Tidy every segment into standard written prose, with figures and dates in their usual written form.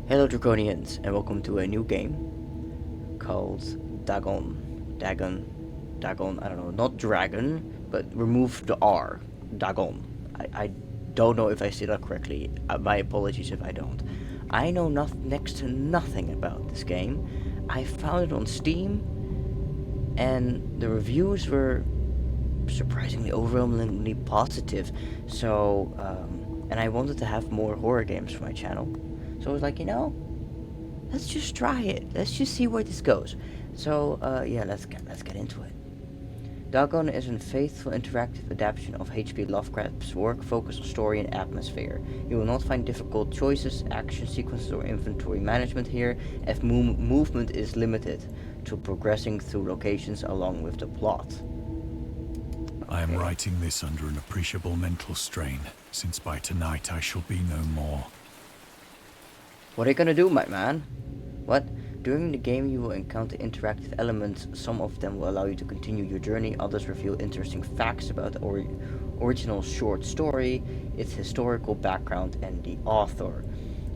Hello Draconians, and welcome to a new game called Dagon, I don't know, not dragon, but remove the R, Dagon. I don't know if I say that correctly, my apologies if I don't. I know next to nothing about this game. I found it on Steam, and the reviews were surprisingly overwhelmingly positive, so, and I wanted to have more horror games for my channel. So I was like, let's just try it. Let's just see where this goes. So, yeah, let's get into it. Dagon is a faithful interactive adaptation of H.P. Lovecraft's work focused on story and atmosphere. You will not find difficult choices, action sequences, or inventory management here, as movement is limited to progressing through locations along with the plot. I am writing this under an appreciable mental strain, since by tonight I shall be no more. What are you gonna do, my man? What? During the game you will encounter interactive elements. Some of them will allow you to continue your journey, others reveal interesting facts about the original short story, its historical background, and the author.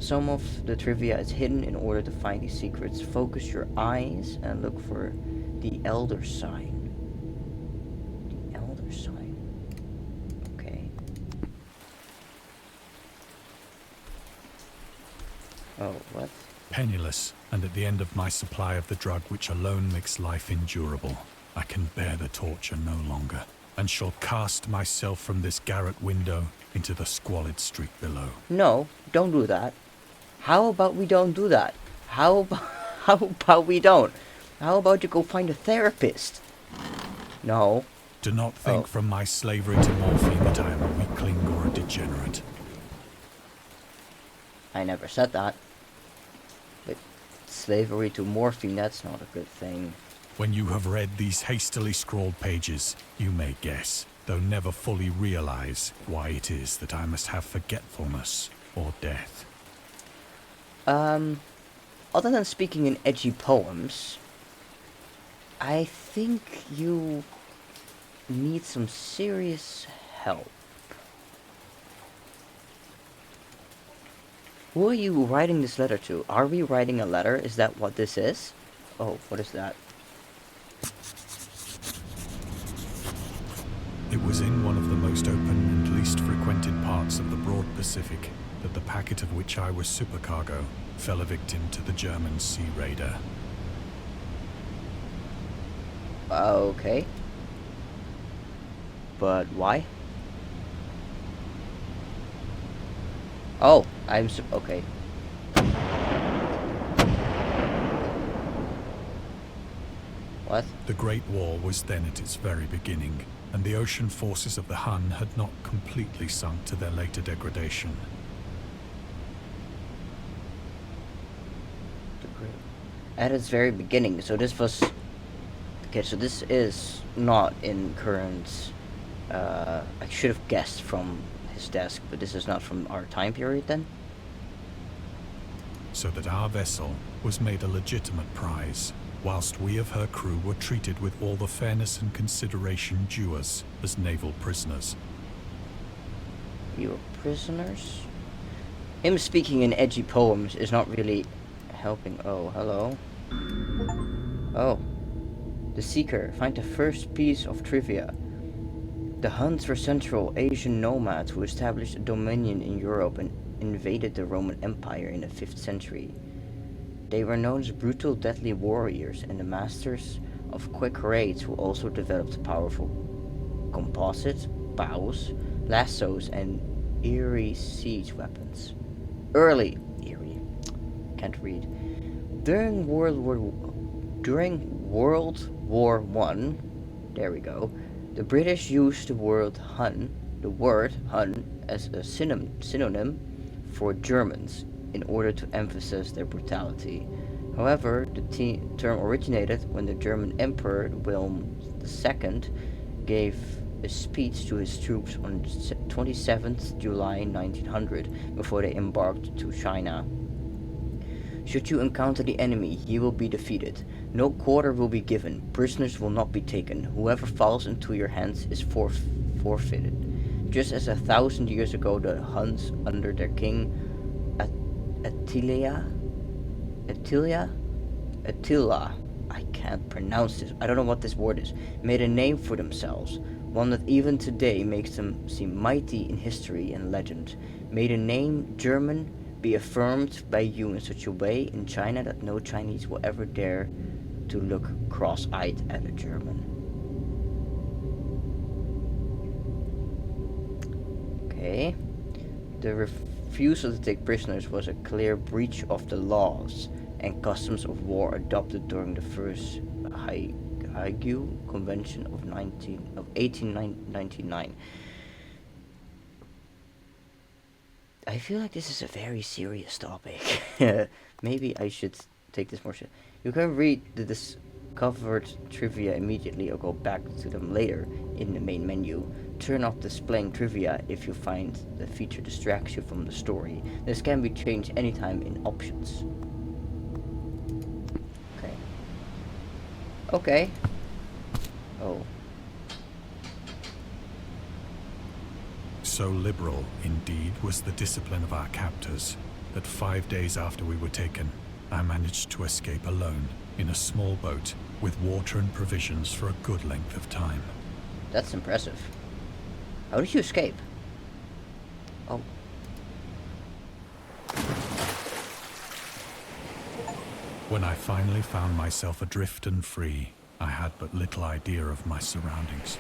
Some of the trivia is hidden. In order to find these secrets, focus your eyes and look for the Elder Sign. The Elder Sign. Okay. Oh, what? Penniless, and at the end of my supply of the drug which alone makes life endurable, I can bear the torture no longer, and shall cast myself from this garret window into the squalid street below. No, don't do that. How about we don't do that? How about we don't? How about you go find a therapist? No. Do not think from my slavery to morphine that I am a weakling or a degenerate. I never said that. But slavery to morphine, that's not a good thing. When you have read these hastily scrawled pages, you may guess, though never fully realize, why it is that I must have forgetfulness or death. Other than speaking in edgy poems, I think you need some serious help. Who are you writing this letter to? Are we writing a letter? Is that what this is? Oh, what is that? It was in one of the most open and least frequented parts of the broad Pacific that the packet of which I was supercargo fell a victim to the German sea raider. Okay. But why? Oh, okay. What? The Great War was then at its very beginning, and the ocean forces of the Hun had not completely sunk to their later degradation. At its very beginning, so this was... Okay, so this is not in current... I should have guessed from his desk, but this is not from our time period then? So that our vessel was made a legitimate prize, whilst we of her crew were treated with all the fairness and consideration due us as naval prisoners. You were prisoners? Him speaking in edgy poems is not really helping. Oh, hello. Oh. The Seeker. Find the first piece of trivia. The Huns were Central Asian nomads who established a dominion in Europe and invaded the Roman Empire in the 5th century. They were known as brutal, deadly warriors and the masters of quick raids who also developed powerful composites, bows, lassos, and eerie siege weapons. Eerie. Can't read. During World War I, there we go, the British used the word Hun as a synonym for Germans in order to emphasize their brutality. However, the term originated when the German Emperor Wilhelm II gave a speech to his troops on 27th July 1900 before they embarked to China. Should you encounter the enemy, he will be defeated. No quarter will be given. Prisoners will not be taken. Whoever falls into your hands is forfeited. Just as 1,000 years ago the Huns under their king Attila Attila, I can't pronounce this, I don't know what this word is, made a name for themselves, one that even today makes them seem mighty in history and legend. Made a name, German, be affirmed by you in such a way in China that no Chinese will ever dare to look cross-eyed at a German. Okay. The refusal to take prisoners was a clear breach of the laws and customs of war adopted during the first Hague Convention of 1899. I feel like this is a very serious topic. Maybe I should take this more serious. You can read the discovered trivia immediately or go back to them later in the main menu. Turn off displaying trivia if you find the feature distracts you from the story. This can be changed anytime in options. Okay. Okay. Oh. So liberal, indeed, was the discipline of our captors, that 5 days after we were taken, I managed to escape alone, in a small boat, with water and provisions for a good length of time. That's impressive. How did you escape? Oh. When I finally found myself adrift and free, I had but little idea of my surroundings.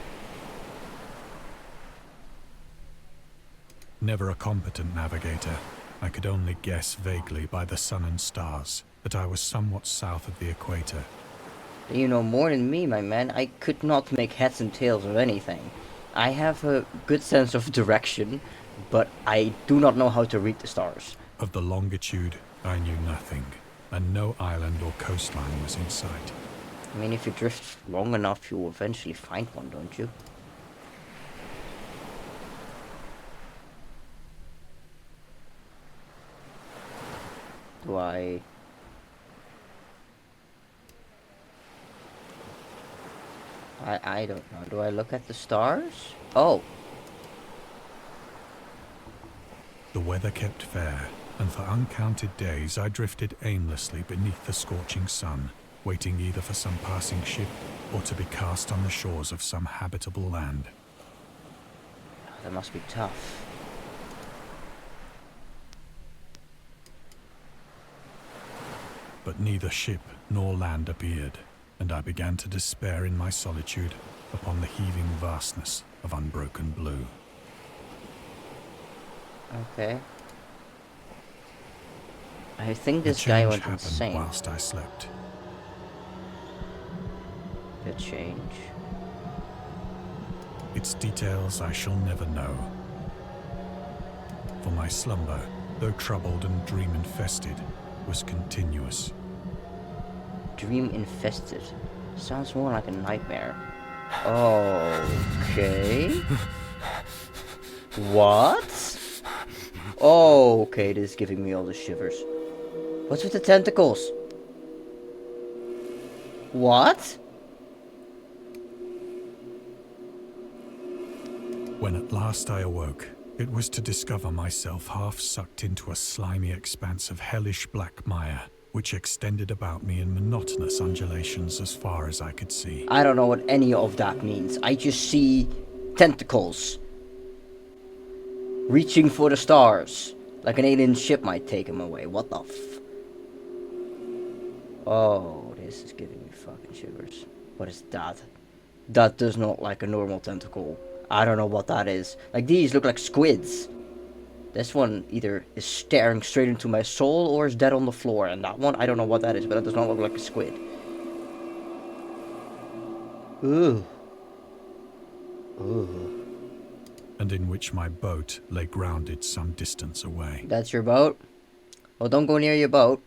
Never a competent navigator, I could only guess vaguely by the sun and stars that I was somewhat south of the equator. You know more than me, my man. I could not make heads and tails of anything. I have a good sense of direction, but I do not know how to read the stars. Of the longitude, I knew nothing, and no island or coastline was in sight. I mean, if you drift long enough, you'll eventually find one, don't you? Do I... I don't know. Do I look at the stars? Oh. The weather kept fair, and for uncounted days I drifted aimlessly beneath the scorching sun, waiting either for some passing ship or to be cast on the shores of some habitable land. Oh, that must be tough. But neither ship nor land appeared, and I began to despair in my solitude upon the heaving vastness of unbroken blue. Okay. I think this The guy change went happened insane. whilst I slept. The change. Its details I shall never know. For my slumber, though troubled and dream-infested, was continuous. Dream infested. Sounds more like a nightmare. Okay. What? Oh, okay, this is giving me all the shivers. What's with the tentacles? What? When at last I awoke, it was to discover myself half sucked into a slimy expanse of hellish black mire, which extended about me in monotonous undulations as far as I could see. I don't know what any of that means. I just see tentacles reaching for the stars, like an alien ship might take him away. What the f... Oh, this is giving me fucking shivers. What is that? That does not look like a normal tentacle. I don't know what that is. Like, these look like squids. This one either is staring straight into my soul or is dead on the floor. And that one, I don't know what that is, but it does not look like a squid. Ooh. Ooh. And in which my boat lay grounded some distance away. That's your boat? Well, don't go near your boat.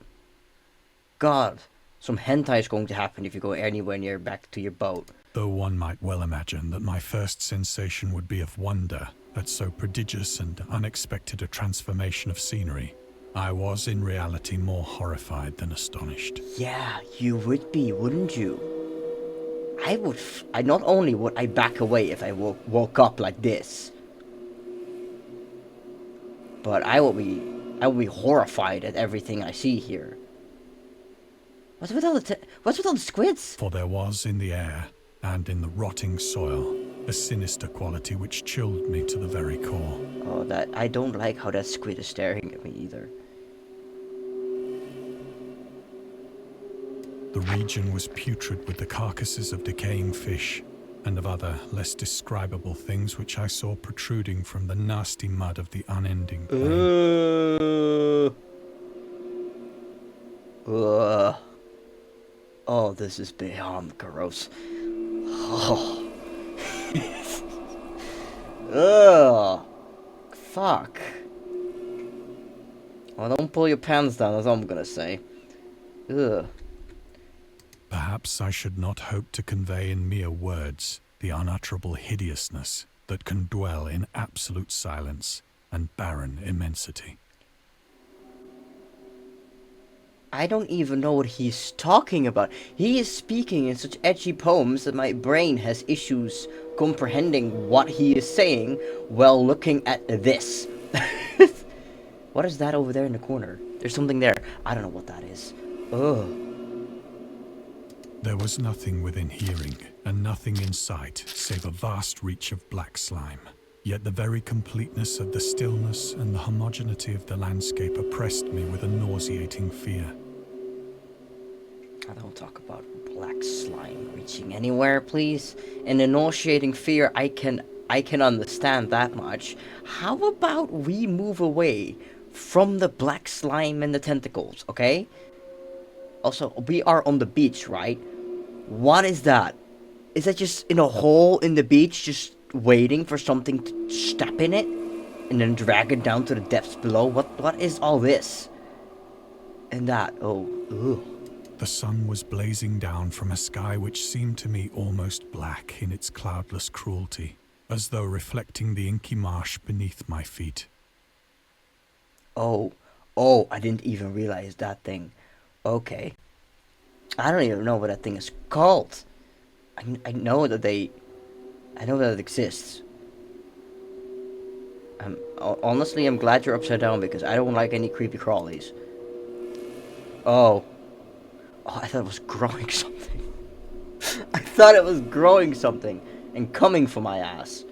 God, some hentai is going to happen if you go anywhere near back to your boat. Though one might well imagine that my first sensation would be of wonder at so prodigious and unexpected a transformation of scenery, I was in reality more horrified than astonished. Yeah, you would be, wouldn't you? I not only would I back away if I woke up like this, but I will be horrified at everything I see here. What's with all the squids? For there was in the air, and in the rotting soil, a sinister quality which chilled me to the very core. Oh, that I don't like how that squid is staring at me either. The region was putrid with the carcasses of decaying fish, and of other, less describable things which I saw protruding from the nasty mud of the unending plain. Oh, this is beyond gross. Oh. Ugh. Fuck. Well, don't pull your pants down, that's all I'm gonna say. Ugh. Perhaps I should not hope to convey in mere words the unutterable hideousness that can dwell in absolute silence and barren immensity. I don't even know what he's talking about. He is speaking in such edgy poems that my brain has issues comprehending what he is saying while looking at this. What is that over there in the corner? There's something there. I don't know what that is. Ugh. There was nothing within hearing, and nothing in sight, save a vast reach of black slime. Yet the very completeness of the stillness and the homogeneity of the landscape oppressed me with a nauseating fear. I don't talk about black slime reaching anywhere, please. And the nauseating fear, I can understand that much. How about we move away from the black slime and the tentacles, okay? Also, we are on the beach, right? What is that? Is that just in a hole in the beach, just waiting for something to step in it? And then drag it down to the depths below? What is all this? And that, oh, ugh. The sun was blazing down from a sky which seemed to me almost black in its cloudless cruelty, as though reflecting the inky marsh beneath my feet. Oh, I didn't even realize that thing. Okay. I don't even know what that thing is called. I know that I know that it exists. Honestly, I'm glad you're upside down because I don't like any creepy crawlies. Oh, I thought it was growing something. I thought it was growing something and coming for my ass.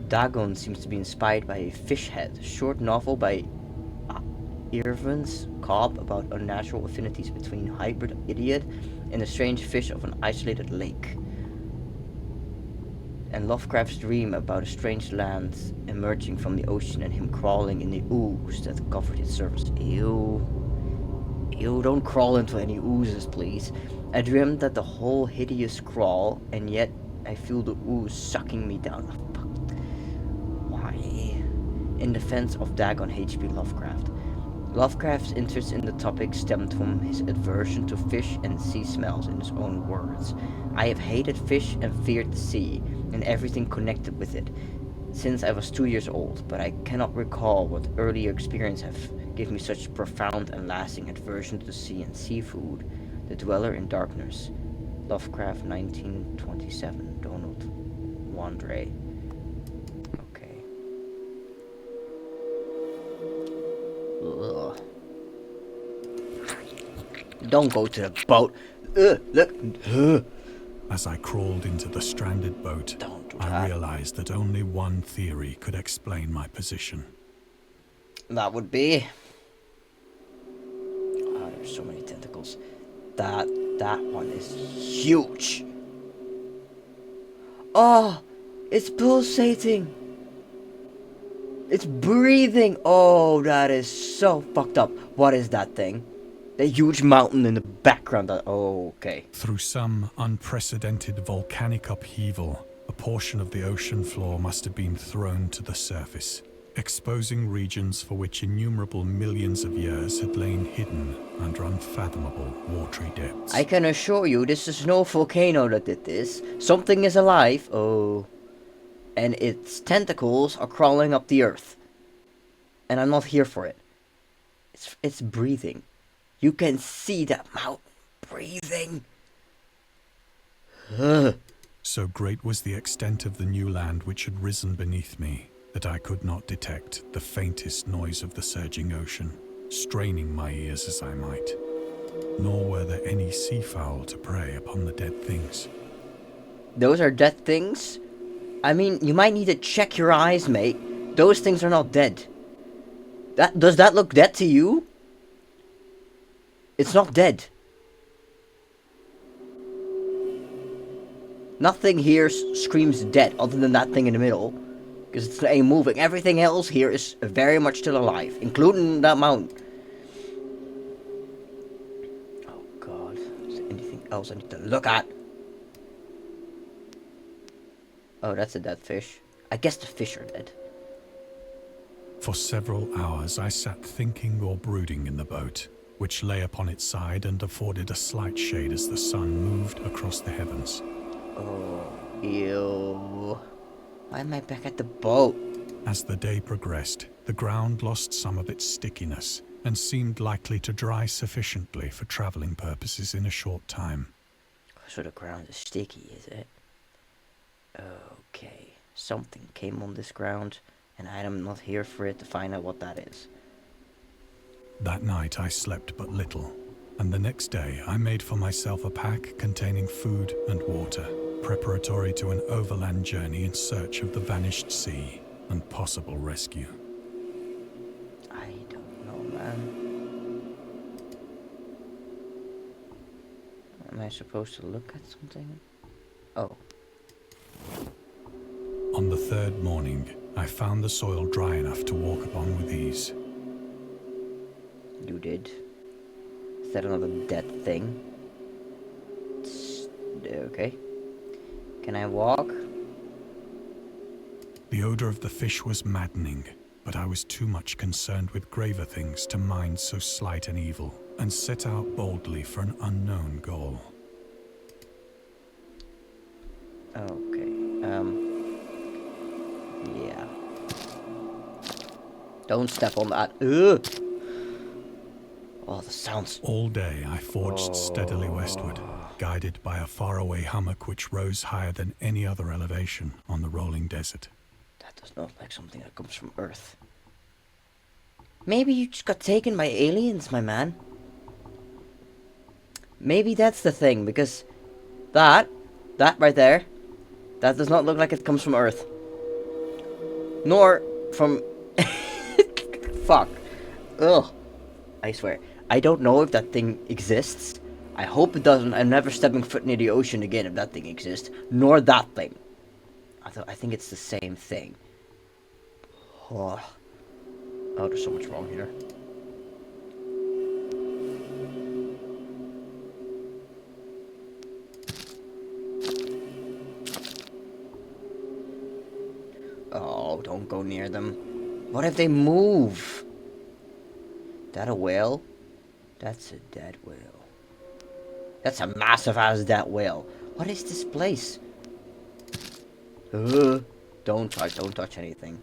Dagon seems to be inspired by a fish head, a short novel by Irvins Cobb about unnatural affinities between hybrid idiot and a strange fish of an isolated lake. And Lovecraft's dream about a strange land emerging from the ocean and him crawling in the ooze that covered its surface. Ew. Ew, don't crawl into any oozes, please. I dreamed that the whole hideous crawl, and yet I feel the ooze sucking me down. Why? In defense of Dagon H.P. Lovecraft. Lovecraft's interest in the topic stemmed from his aversion to fish and sea smells, in his own words. I have hated fish and feared the sea, and everything connected with it, since I was 2 years old, but I cannot recall what earlier experience have given me such profound and lasting aversion to the sea and seafood. The Dweller in Darkness. Lovecraft, 1927. Donald Wandre. Okay. Ugh. Don't go to the boat. Look. As I crawled into the stranded boat, Don't do I that. realized that only one theory could explain my position. That would be... Oh, there's so many tentacles. That one is huge. Oh, it's pulsating. It's breathing. Oh, that is so fucked up. What is that thing? The huge mountain in the background. Oh, okay. Through some unprecedented volcanic upheaval, a portion of the ocean floor must have been thrown to the surface, exposing regions for which innumerable millions of years had lain hidden under unfathomable watery depths. I can assure you this is no volcano that did this. Something is alive. Oh. And its tentacles are crawling up the earth. And I'm not here for it. It's breathing. You can see that mountain breathing. Ugh. So great was the extent of the new land which had risen beneath me, that I could not detect the faintest noise of the surging ocean. straining my ears as I might. Nor were there any seafowl to prey upon the dead things. Those are dead things? I mean, you might need to check your eyes, mate. Those things are not dead. Does that look dead to you? It's not dead. Nothing here screams dead other than that thing in the middle. Because it's ain't moving. Everything else here is very much still alive. Including that mountain. Oh god. Is there anything else I need to look at? Oh, that's a dead fish. I guess the fish are dead. For several hours I sat thinking or brooding in the boat, which lay upon its side and afforded a slight shade as the sun moved across the heavens. Oh, ew. Why am I back at the boat? As the day progressed, the ground lost some of its stickiness and seemed likely to dry sufficiently for traveling purposes in a short time. So the ground is sticky, is it? Okay. Something came on this ground, and I am not here for it to find out what that is. That night I slept but little, and the next day I made for myself a pack containing food and water, preparatory to an overland journey in search of the vanished sea and possible rescue. I don't know, man. Am I supposed to look at something? Oh. On the third morning, I found the soil dry enough to walk upon with ease. You did. Is that another dead thing? Okay. Can I walk? The odor of the fish was maddening, but I was too much concerned with graver things to mind so slight an evil, and set out boldly for an unknown goal. Okay. Yeah. Don't step on that. Ugh. Oh, the sounds. All day I forged steadily westward, guided by a faraway hummock which rose higher than any other elevation on the rolling desert. That does not look like something that comes from Earth. Maybe you just got taken by aliens, my man. Maybe that's the thing, because that right there, that does not look like it comes from Earth. Nor from... Fuck. Ugh. I swear. I don't know if that thing exists. I hope it doesn't. I'm never stepping foot near the ocean again if that thing exists. Nor that thing. I think it's the same thing. Oh, there's so much wrong here. Oh, don't go near them. What if they move? That a whale? That's a dead whale. That's a massive ass dead whale. What is this place? Don't touch anything.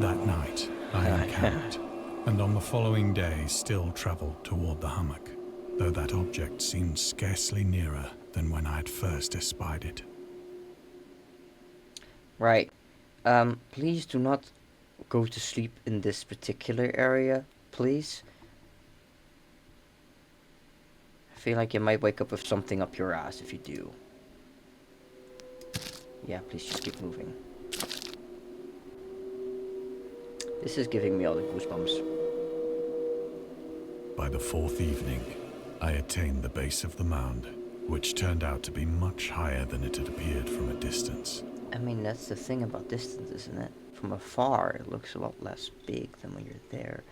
That night, I encamped, and on the following day still travelled toward the hummock, though that object seemed scarcely nearer than when I had first espied it. Right. Please do not go to sleep in this particular area, please. I feel like you might wake up with something up your ass if you do. Yeah, please just keep moving. This is giving me all the goosebumps. By the fourth evening, I attained the base of the mound, which turned out to be much higher than it had appeared from a distance. I mean, that's the thing about distance, isn't it? From afar, it looks a lot less big than when you're there.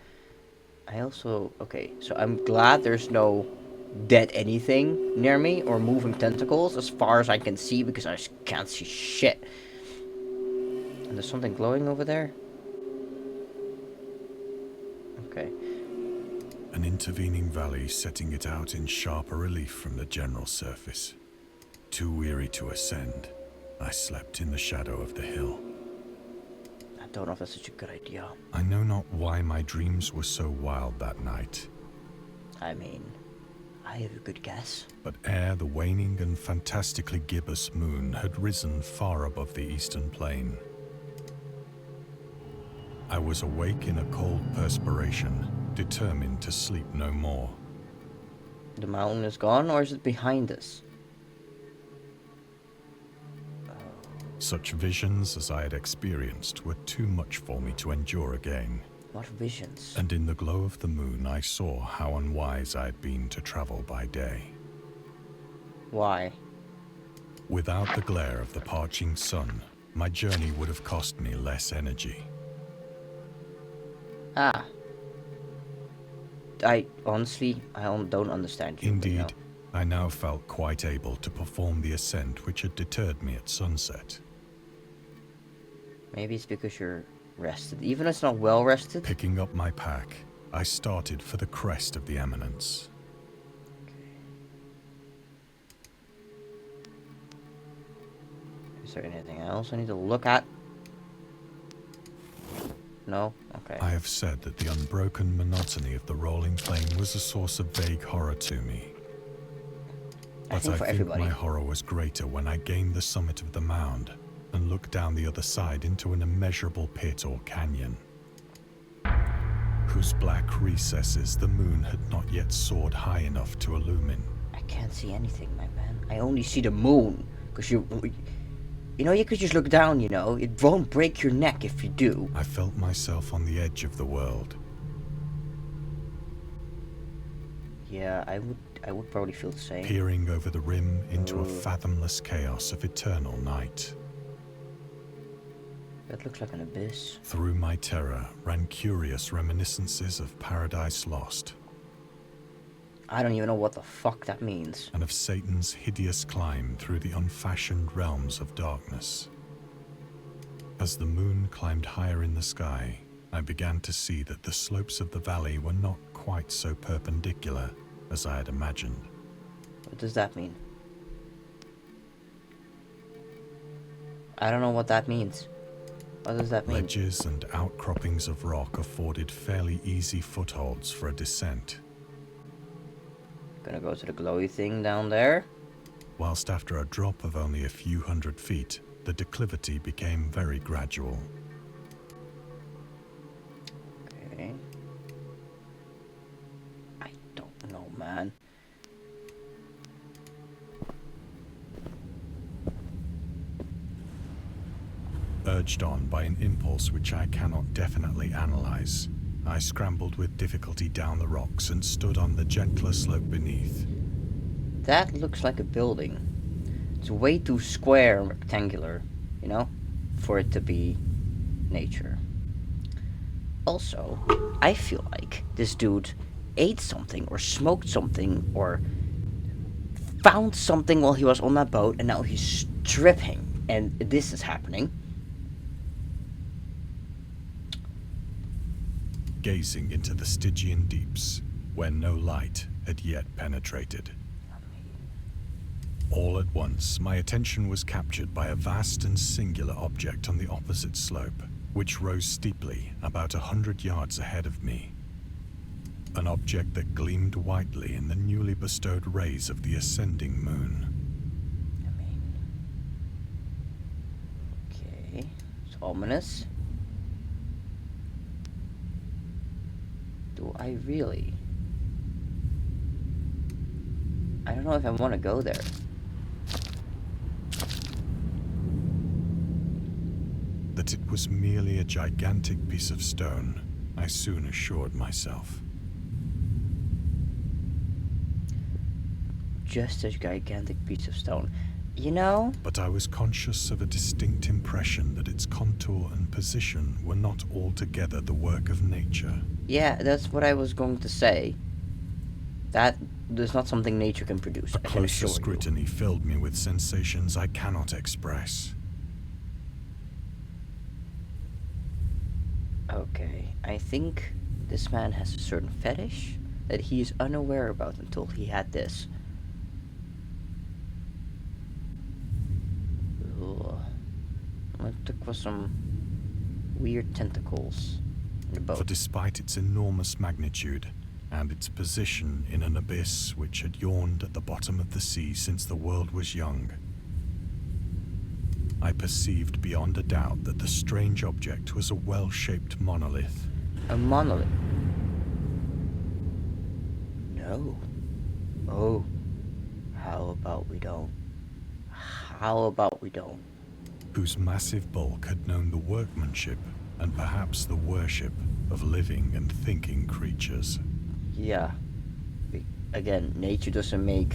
I also... Okay, so I'm glad there's no dead anything near me or moving tentacles as far as I can see, because I just can't see shit. And there's something glowing over there? Okay. An intervening valley setting it out in sharper relief from the general surface. Too weary to ascend, I slept in the shadow of the hill. I don't know if that's such a good idea. I know not why my dreams were so wild that night. I mean, I have a good guess. But ere the waning and fantastically gibbous moon had risen far above the eastern plain, I was awake in a cold perspiration, determined to sleep no more. The mountain is gone, or is it behind us? Such visions as I had experienced were too much for me to endure again. What visions? And in the glow of the moon, I saw how unwise I had been to travel by day. Why? Without the glare of the parching sun, my journey would have cost me less energy. Ah. Honestly, I don't understand you. Indeed, I now felt quite able to perform the ascent which had deterred me at sunset. Maybe it's because you're rested. Even if it's not well rested. Picking up my pack, I started for the crest of the eminence. Is there anything else I need to look at? No? Okay. I have said that the unbroken monotony of the rolling plain was a source of vague horror to me. But I think my horror was greater when I gained the summit of the mound and looked down the other side into an immeasurable pit or canyon, whose black recesses the moon had not yet soared high enough to illumine. I can't see anything, my man. I only see the moon. Because you could just look down, you know. It won't break your neck if you do. I felt myself on the edge of the world. Yeah, I would probably feel the same. Peering over the rim into a fathomless chaos of eternal night. That looks like an abyss. Through my terror ran curious reminiscences of Paradise Lost. I don't even know what the fuck that means. And of Satan's hideous climb through the unfashioned realms of darkness. As the moon climbed higher in the sky, I began to see that the slopes of the valley were not quite so perpendicular as I had imagined. What does that mean? I don't know what that means. What does that mean? Ledges and outcroppings of rock afforded fairly easy footholds for a descent. Gonna go to the glowy thing down there. Whilst after a drop of only a few hundred feet, the declivity became very gradual. Okay. I don't know, man. Urged on by an impulse which I cannot definitely analyze, I scrambled with difficulty down the rocks and stood on the gentler slope beneath. That looks like a building. It's way too square and rectangular, you know, for it to be nature. Also, I feel like this dude ate something or smoked something or found something while he was on that boat, and now he's stripping, and this is happening. Gazing into the Stygian deeps, where no light had yet penetrated. All at once, my attention was captured by a vast and singular object on the opposite slope, which rose steeply about 100 yards ahead of me. An object that gleamed whitely in the newly bestowed rays of the ascending moon. Okay, it's ominous. Do I really? I don't know if I want to go there. That it was merely a gigantic piece of stone, I soon assured myself. Just a gigantic piece of stone. You know? But I was conscious of a distinct impression that its contour and position were not altogether the work of nature. Yeah, that's what I was going to say. That is not something nature can produce. A closer scrutiny filled me with sensations I cannot express. Okay, I think this man has a certain fetish that he is unaware about until he had this. Ugh. What took was some weird tentacles in the boat. For despite its enormous magnitude and its position in an abyss which had yawned at the bottom of the sea since the world was young, I perceived beyond a doubt that the strange object was a well-shaped monolith. A monolith? No. Oh. How about we don't? How about we don't? Whose massive bulk had known the workmanship and perhaps the worship of living and thinking creatures. Yeah. Again, nature doesn't make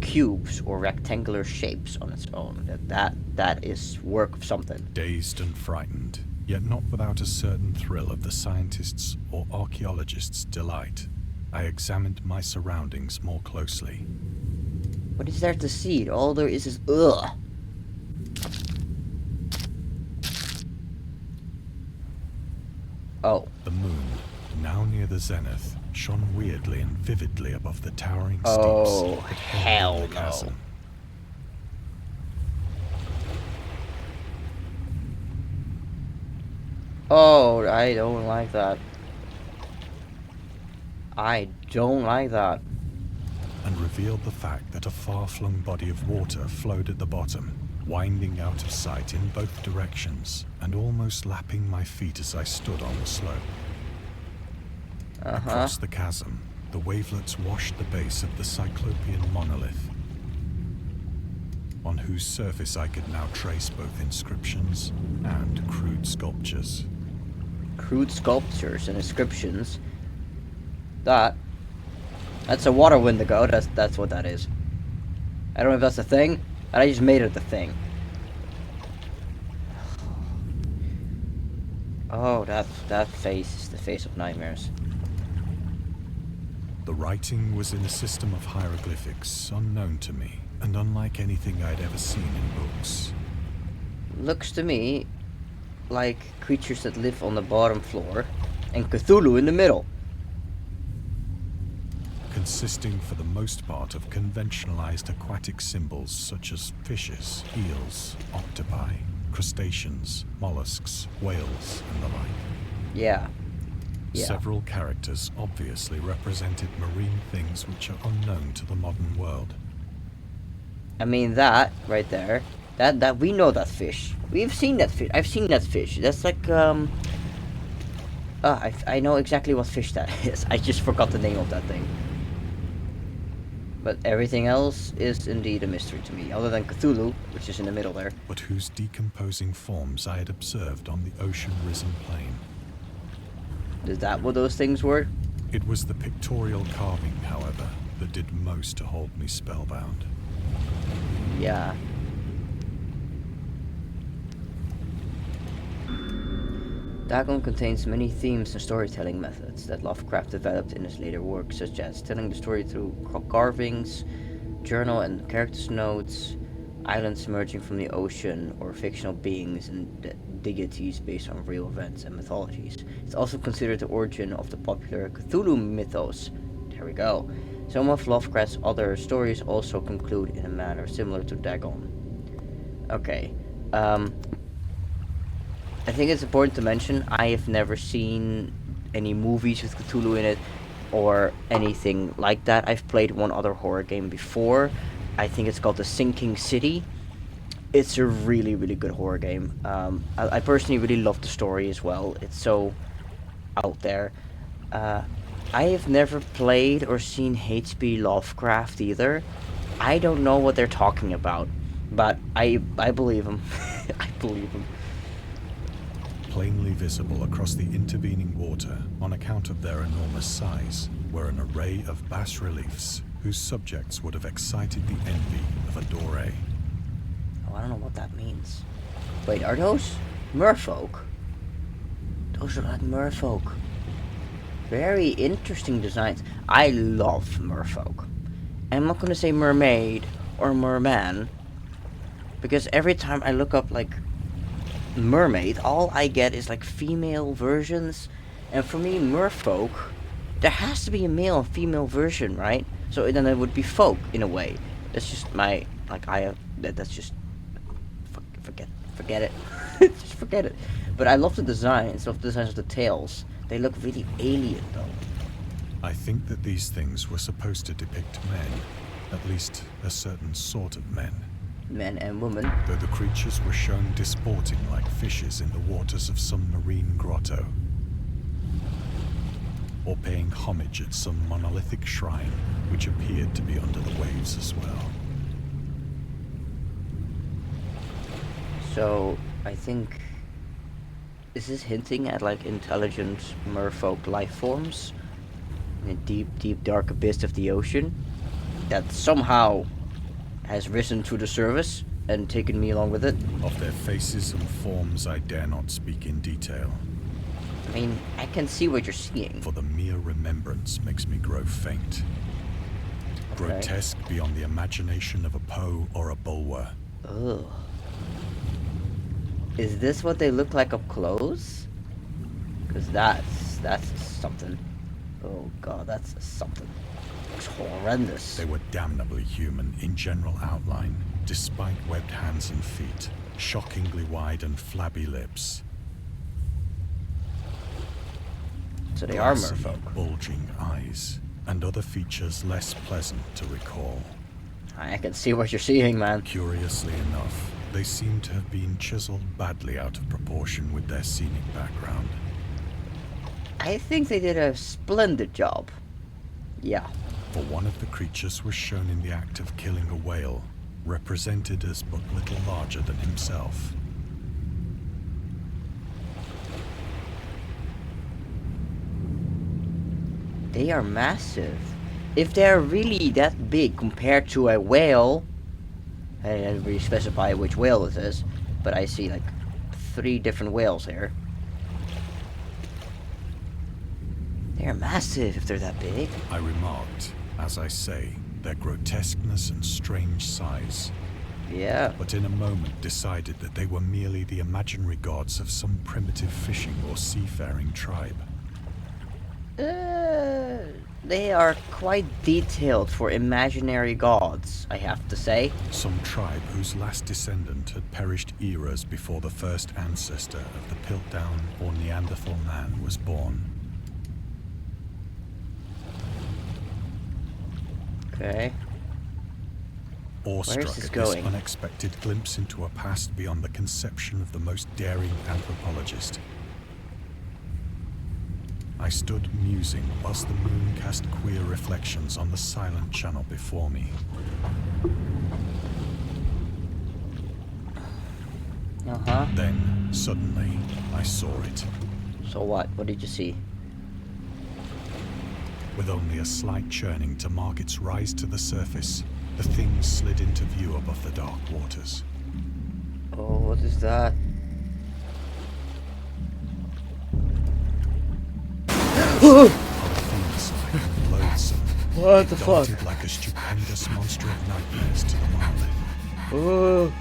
cubes or rectangular shapes on its own. That is work of something. Dazed and frightened, yet not without a certain thrill of the scientist's or archaeologist's delight, I examined my surroundings more closely. What is there to see? All there is ugh. Oh. The moon, now near the zenith, shone weirdly and vividly above the towering Oh, steeps. hell The no. chasm. Oh, I don't like that. I don't like that. And revealed the fact that a far-flung body of water flowed at the bottom, winding out of sight in both directions, and almost lapping my feet as I stood on the slope. Across the chasm, the wavelets washed the base of the Cyclopean monolith, on whose surface I could now trace both inscriptions and crude sculptures. Crude sculptures and inscriptions. That's a water windigo. That's what that is. I don't know if that's a thing, but I just made it the thing. Oh, that face is the face of nightmares. The writing was in a system of hieroglyphics unknown to me, and unlike anything I'd ever seen in books. Looks to me like creatures that live on the bottom floor, and Cthulhu in the middle. Consisting for the most part of conventionalized aquatic symbols such as fishes, eels, octopi, crustaceans, mollusks, whales, and the like. Yeah. Several characters obviously represented marine things which are unknown to the modern world. I mean, that right there, that we know that fish. We've seen that fish. I've seen that fish. That's like I know exactly what fish that is. I just forgot the name of that thing. But everything else is indeed a mystery to me, other than Cthulhu, which is in the middle there. But whose decomposing forms I had observed on the ocean-risen plain. Is that what those things were? It was the pictorial carving, however, that did most to hold me spellbound. Yeah. Dagon contains many themes and storytelling methods that Lovecraft developed in his later works, such as telling the story through carvings, journal and characters' notes, islands emerging from the ocean, or fictional beings and deities based on real events and mythologies. It's also considered the origin of the popular Cthulhu mythos. There we go. Some of Lovecraft's other stories also conclude in a manner similar to Dagon. Okay. I think it's important to mention I have never seen any movies with Cthulhu in it or anything like that. I've played one other horror game before. I think it's called The Sinking City. It's a really, really good horror game. I personally really love the story as well. It's so out there. I have never played or seen H.P. Lovecraft either. I don't know what they're talking about, but I believe them. I believe them. Plainly visible across the intervening water, on account of their enormous size, were an array of bas-reliefs whose subjects would have excited the envy of a doré. Oh, I don't know what that means. Wait, are those merfolk? Those are like merfolk. Very interesting designs. I love merfolk. I'm not gonna say mermaid or merman, because every time I look up like mermaid, all I get is like female versions, and for me merfolk, there has to be a male and female version, right? So then it would be folk in a way. That's just my that's just forget it. Just forget it. But I love the designs of the tails. They look really alien though. I think that these things were supposed to depict men, at least a certain sort of men. men and women. though the creatures were shown disporting like fishes in the waters of some marine grotto, or paying homage at some monolithic shrine which appeared to be under the waves as well. So, I think... Is this hinting at, like, intelligent merfolk life forms? In a deep, deep, dark abyss of the ocean? That somehow has risen to the surface and taken me along with it? Of their faces and forms I dare not speak in detail, I mean, I can see what you're seeing. for the mere remembrance makes me grow faint. Okay. Grotesque beyond the imagination of a Poe or a Bulwer. Ugh. Is this what they look like up close? Because that's something. Oh god, that's something. Looks horrendous. They were damnably human in general outline, despite webbed hands and feet, shockingly wide and flabby lips. So they are Glassy, merfolk. bulging eyes, and other features less pleasant to recall. I can see what you're seeing, man. Curiously enough, they seem to have been chiseled badly out of proportion with their scenic background. I think they did a splendid job. Yeah. For one of the creatures was shown in the act of killing a whale, represented as but little larger than himself. They are massive. If they're really that big compared to a whale, I didn't really specify which whale this is, but I see like 3 different whales here. They're massive if they're that big. I remarked, as I say, their grotesqueness and strange size, Yeah. but in a moment decided that they were merely the imaginary gods of some primitive fishing or seafaring tribe. They are quite detailed for imaginary gods, I have to say. Some tribe whose last descendant had perished eras before the first ancestor of the Piltdown or Neanderthal man was born. Okay. Awestruck Where is this at going? this unexpected glimpse into a past beyond the conception of the most daring anthropologist, I stood musing whilst the moon cast queer reflections on the silent channel before me. Uh-huh. Then, suddenly, I saw it. So what? What did you see? With only a slight churning to mark its rise to the surface, the thing slid into view above the dark waters. Oh, what is that? Polyphemus-like and loathsome, What it the fuck? darted like a stupendous monster of nightmares to the monolith. Oh.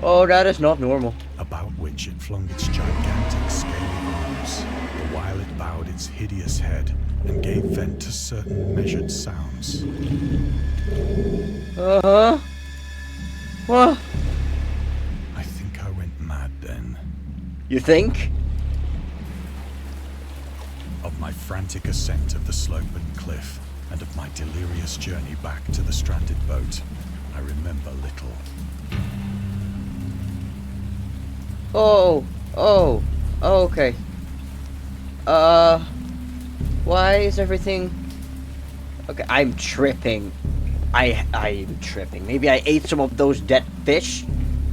Oh, that is not normal. About which it flung its gigantic scaly arms, the while it bowed its hideous head and gave vent to certain measured sounds. Uh-huh. What? I think I went mad then. You think? Of my frantic ascent of the slope and cliff, and of my delirious journey back to the stranded boat, I remember little. Oh, okay. Why is everything... Okay, I'm tripping. I'm tripping. Maybe I ate some of those dead fish?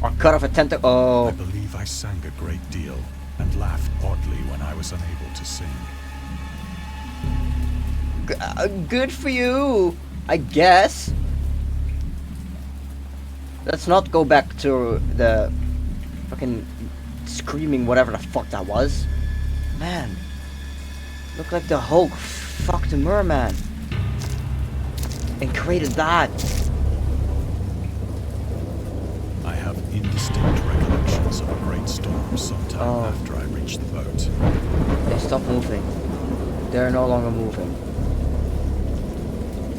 Or cut off a tentacle... I Oh. believe I sang a great deal, and laughed oddly when I was unable to sing. Good for you, I guess. Let's not go back to the fucking screaming whatever the fuck that was. Man, looked like the Hulk fucked the merman and created that. I have indistinct recollections of a great storm sometime Oh. after I reached the boat. They stopped moving. They're no longer moving.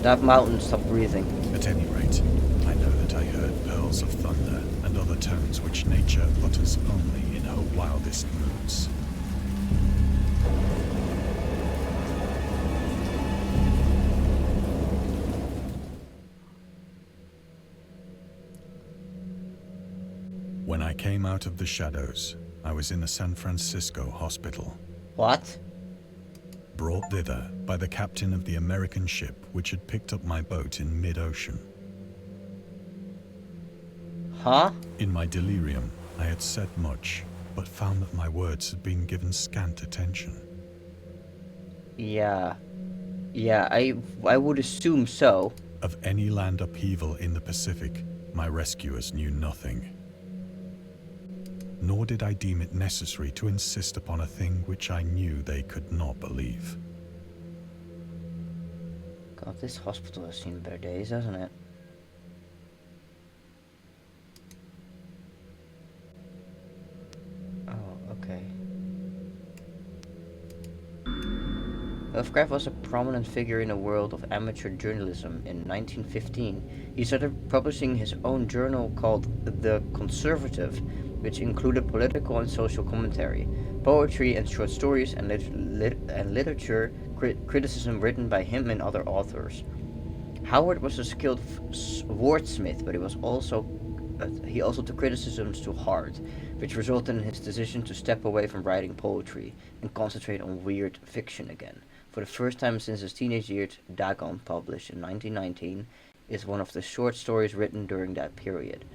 That mountain stopped breathing. At any rate, I know that I heard pearls of thunder and other tones which nature utters only in her wildest moods. I came out of the shadows. I was in a San Francisco hospital. What? Brought thither by the captain of the American ship which had picked up my boat in mid-ocean. Huh? In my delirium, I had said much, but found that my words had been given scant attention. Yeah. Yeah, I would assume so. Of any land upheaval in the Pacific, my rescuers knew nothing. Nor did I deem it necessary to insist upon a thing which I knew they could not believe. God, this hospital has seen better days, hasn't it? Oh, okay. Lovecraft was a prominent figure in the world of amateur journalism. In 1915, he started publishing his own journal called The Conservative, which included political and social commentary, poetry and short stories, and literature criticism written by him and other authors. Howard was a skilled wordsmith, but he also took criticisms to heart, which resulted in his decision to step away from writing poetry and concentrate on weird fiction again. For the first time since his teenage years, Dagon, published in 1919, is one of the short stories written during that period.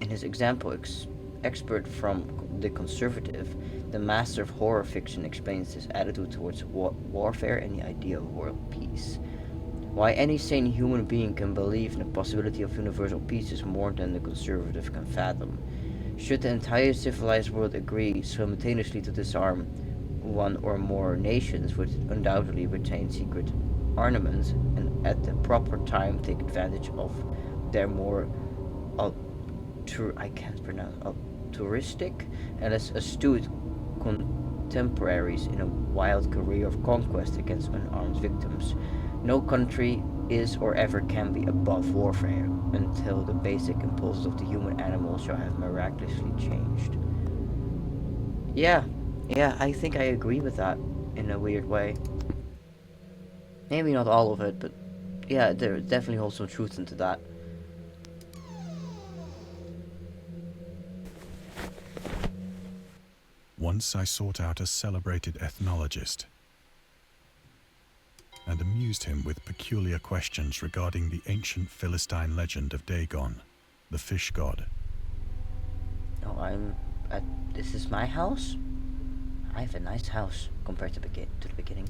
In his expert from The Conservative, the master of horror fiction explains his attitude towards warfare and the idea of world peace. Why any sane human being can believe in the possibility of universal peace is more than the Conservative can fathom. Should the entire civilized world agree simultaneously to disarm one or more nations would undoubtedly retain secret armaments and at the proper time take advantage of their more altruistic and less astute contemporaries in a wild career of conquest against unarmed victims. No country is or ever can be above warfare until the basic impulses of the human animal shall have miraculously changed. Yeah, I think I agree with that in a weird way. Maybe not all of it, but yeah, there definitely holds some truth into that. Once I sought out a celebrated ethnologist and amused him with peculiar questions regarding the ancient Philistine legend of Dagon, the fish god. Oh, this is my house? I have a nice house compared to the beginning.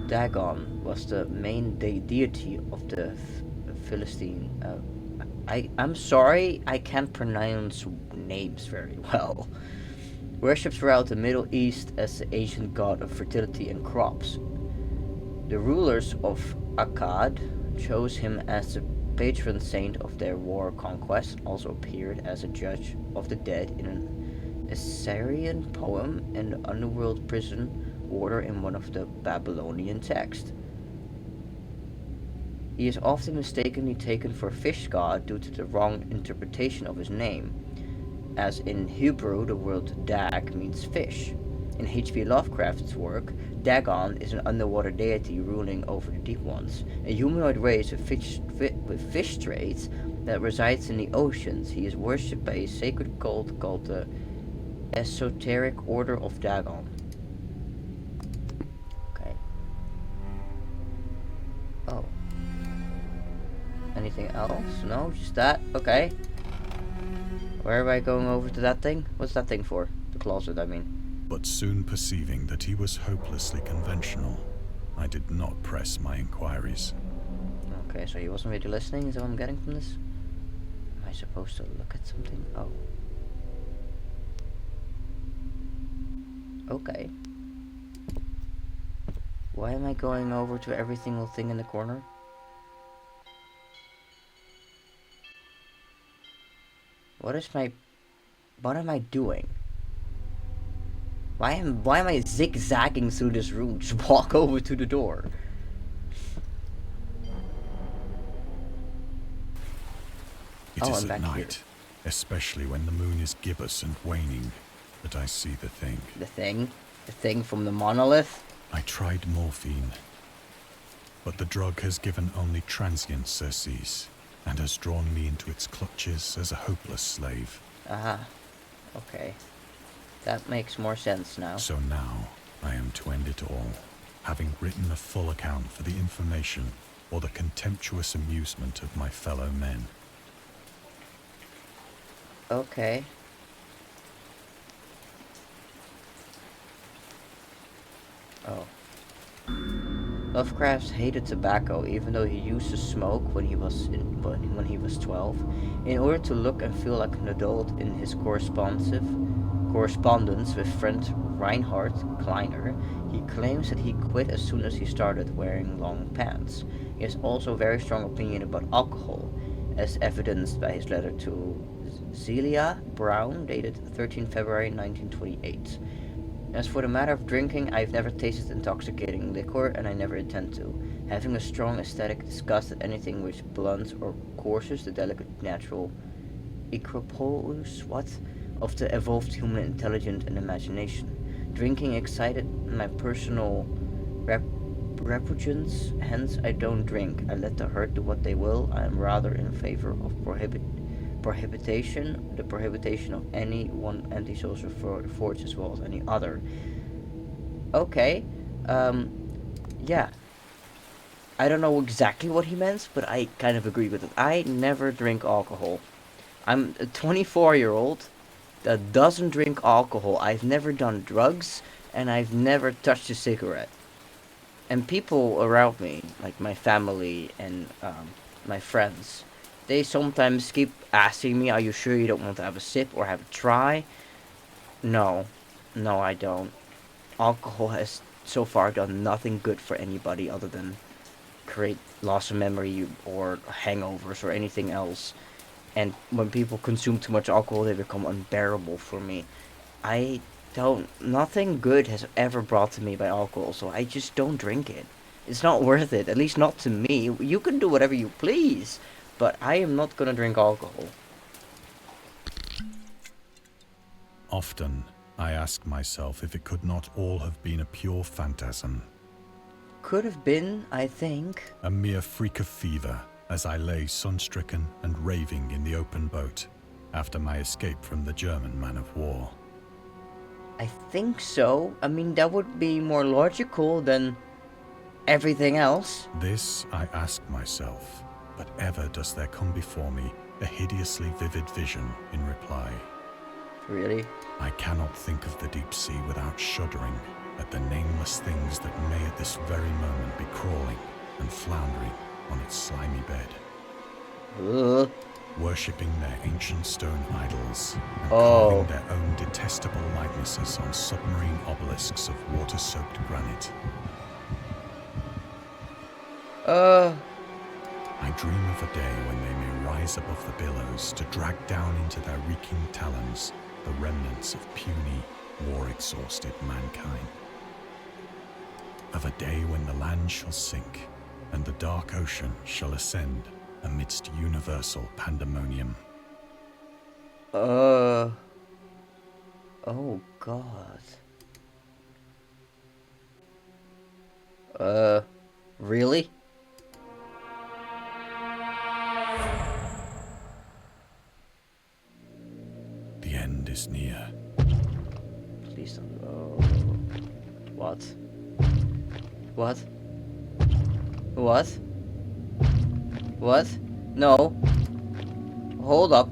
Dagon was the main deity of the Philistine. I'm sorry, I can't pronounce names very well. Worshipped throughout the Middle East as the ancient god of fertility and crops. The rulers of Akkad chose him as the patron saint of their war conquest, and also appeared as a judge of the dead in an Assyrian poem and the underworld prison order in one of the Babylonian texts. He is often mistakenly taken for a fish god due to the wrong interpretation of his name, as in Hebrew the word Dag means fish. In H.P. Lovecraft's work, Dagon is an underwater deity ruling over the deep ones, a humanoid race with fish traits that resides in the oceans. He is worshipped by a sacred cult called the Esoteric Order of Dagon. Okay. Oh. Anything else? No, just that? Okay. Where am I going over to that thing? What's that thing for? The closet, I mean. But soon perceiving that he was hopelessly conventional, I did not press my inquiries. Okay, so he wasn't really listening, is what I'm getting from this? Am I supposed to look at something? Oh. Okay. Why am I going over to every single thing in the corner? What am I doing? Why am I zigzagging through this room? Just walk over to the door. It is at night, especially when the moon is gibbous and waning, that I see the thing. The thing? The thing from the monolith? I tried morphine, but the drug has given only transient surcease. and has drawn me into its clutches as a hopeless slave. Aha. Okay. That makes more sense now. So now I am to end it all, having written a full account for the information or the contemptuous amusement of my fellow men. Okay. Oh. Lovecraft hated tobacco, even though he used to smoke when he was 12, in order to look and feel like an adult. In his correspondence with friend Reinhard Kleiner, he claims that he quit as soon as he started wearing long pants. He has also a very strong opinion about alcohol, as evidenced by his letter to Celia Brown, dated 13 February 1928. As for the matter of drinking, I've never tasted intoxicating liquor, and I never intend to. Having a strong aesthetic disgust at anything which blunts or coarses the delicate natural equipoise of the evolved human intelligence and imagination. Drinking excited my personal repugnance, hence I don't drink. I let the herd do what they will. I am rather in favor of the prohibition of any one antisocial force as well as any other. Okay, yeah. I don't know exactly what he meant, but I kind of agree with it. I never drink alcohol. I'm a 24-year-old that doesn't drink alcohol. I've never done drugs, and I've never touched a cigarette. And people around me, like my family and my friends, they sometimes keep asking me, are you sure you don't want to have a sip or have a try? No, I don't. Alcohol has so far done nothing good for anybody other than create loss of memory or hangovers or anything else. And when people consume too much alcohol, they become unbearable for me. Nothing good has ever brought to me by alcohol, so I just don't drink it. It's not worth it, at least not to me. You can do whatever you please, but I am not gonna drink alcohol. Often, I ask myself if it could not all have been a pure phantasm. Could have been, I think. A mere freak of fever, as I lay sun-stricken and raving in the open boat, after my escape from the German man-of-war. I think so. I mean, that would be more logical than everything else. This I ask myself, but ever does there come before me a hideously vivid vision in reply. Really? I cannot think of the deep sea without shuddering at the nameless things that may at this very moment be crawling and floundering on its slimy bed. Worshipping their ancient stone idols and carving their own detestable likenesses on submarine obelisks of water-soaked granite. I dream of a day when they may rise above the billows to drag down into their reeking talons the remnants of puny, war-exhausted mankind. Of a day when the land shall sink and the dark ocean shall ascend amidst universal pandemonium. Oh God. Really? The end is near. Please don't. Oh. What? What? What? What? No. Hold up.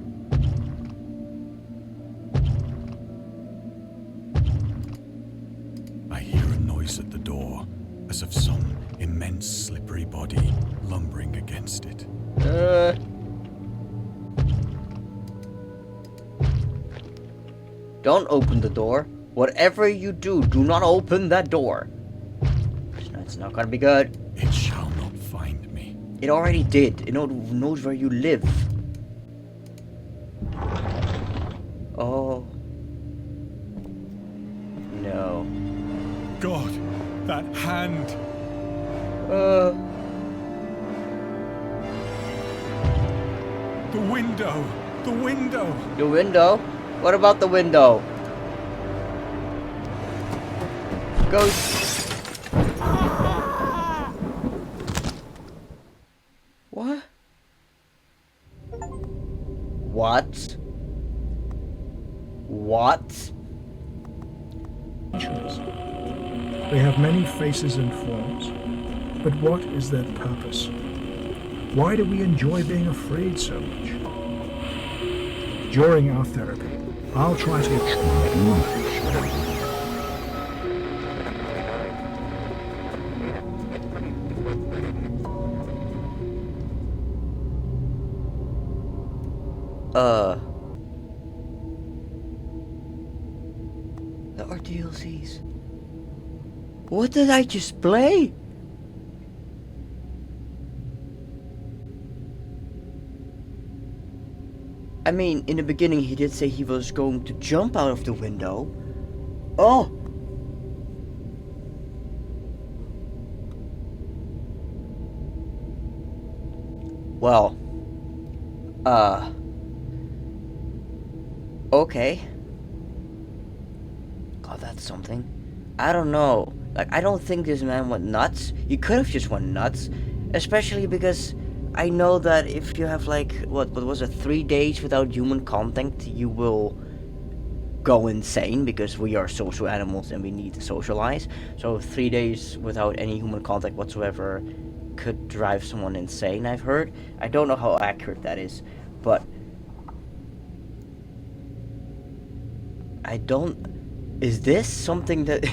I hear a noise at the door, as of some immense slippery body lumbering against it. Don't open the door. Whatever you do, do not open that door. It's not gonna be good. It shall not find me. It already did. It knows where you live. Oh. No. God, that hand! The window! The window! The window? What about the window? Go. What? What? What? They have many faces and forms, but what is their purpose? Why do we enjoy being afraid so much? During our therapy, I'll try to There are DLCs. What did I just play? I mean, in the beginning he did say he was going to jump out of the window. Oh! Well. Okay. God, that's something. I don't know. Like, I don't think this man went nuts. He could have just went nuts. Especially because I know that if you have, like, what was it, 3 days without human contact, you will go insane, because we are social animals and we need to socialize. So 3 days without any human contact whatsoever could drive someone insane, I've heard. I don't know how accurate that is, but I don't... Is this something that...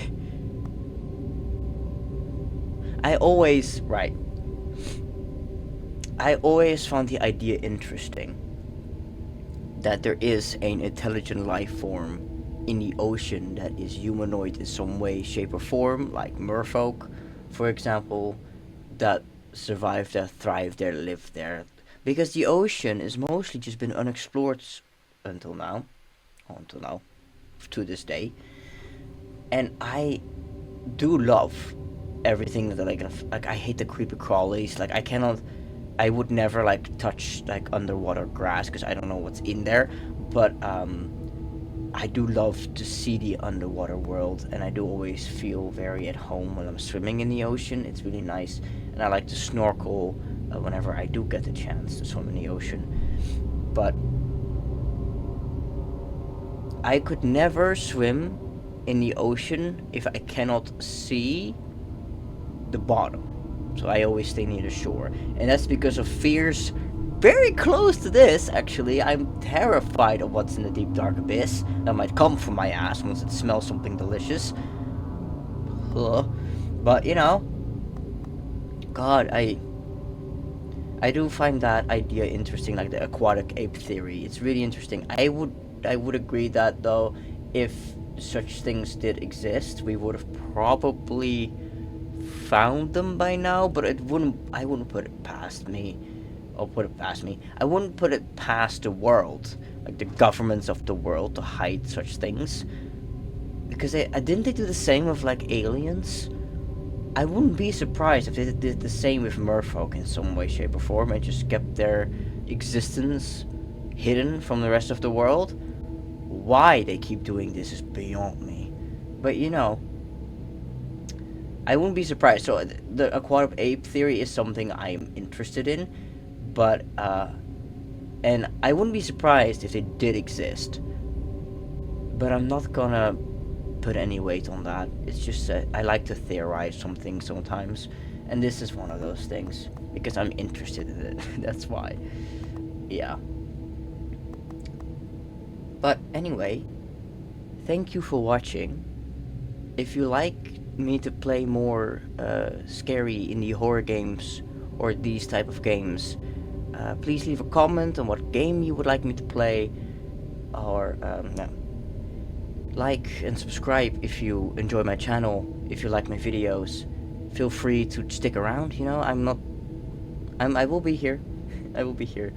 I always found the idea interesting that there is an intelligent life form in the ocean that is humanoid in some way, shape, or form, like merfolk, for example, that survive there, thrive there, live there. Because the ocean has mostly just been unexplored until now, to this day. And I do love everything that like I hate the creepy crawlies. Like I would never like touch like underwater grass because I don't know what's in there. But I do love to see the underwater world, and I do always feel very at home when I'm swimming in the ocean. It's really nice, and I like to snorkel whenever I do get the chance to swim in the ocean. But I could never swim in the ocean if I cannot see the bottom. So I always stay near the shore, and that's because of fears very close to this. Actually, I'm terrified of what's in the deep dark abyss that might come from my ass once it smells something delicious. But you know, God, I do find that idea interesting, like the aquatic ape theory. It's really interesting. I would agree that though, if such things did exist, we would have probably found them by now, but I wouldn't put it past me. I wouldn't put it past the world, like the governments of the world, to hide such things. Because didn't they do the same with like aliens? I wouldn't be surprised if they did the same with merfolk in some way, shape, or form, and just kept their existence hidden from the rest of the world. Why they keep doing this is beyond me. But you know, I wouldn't be surprised. So the aquatic ape theory is something I'm interested in, but and I wouldn't be surprised if they did exist. But I'm not gonna put any weight on that. It's just that I like to theorize something sometimes, and this is one of those things because I'm interested in it. That's why. Yeah. But anyway, thank you for watching. If you like me to play more scary indie horror games or these type of games, please leave a comment on what game you would like me to play, or like and subscribe if you enjoy my channel. If you like my videos, feel free to stick around. You know, I will be here. I will be here.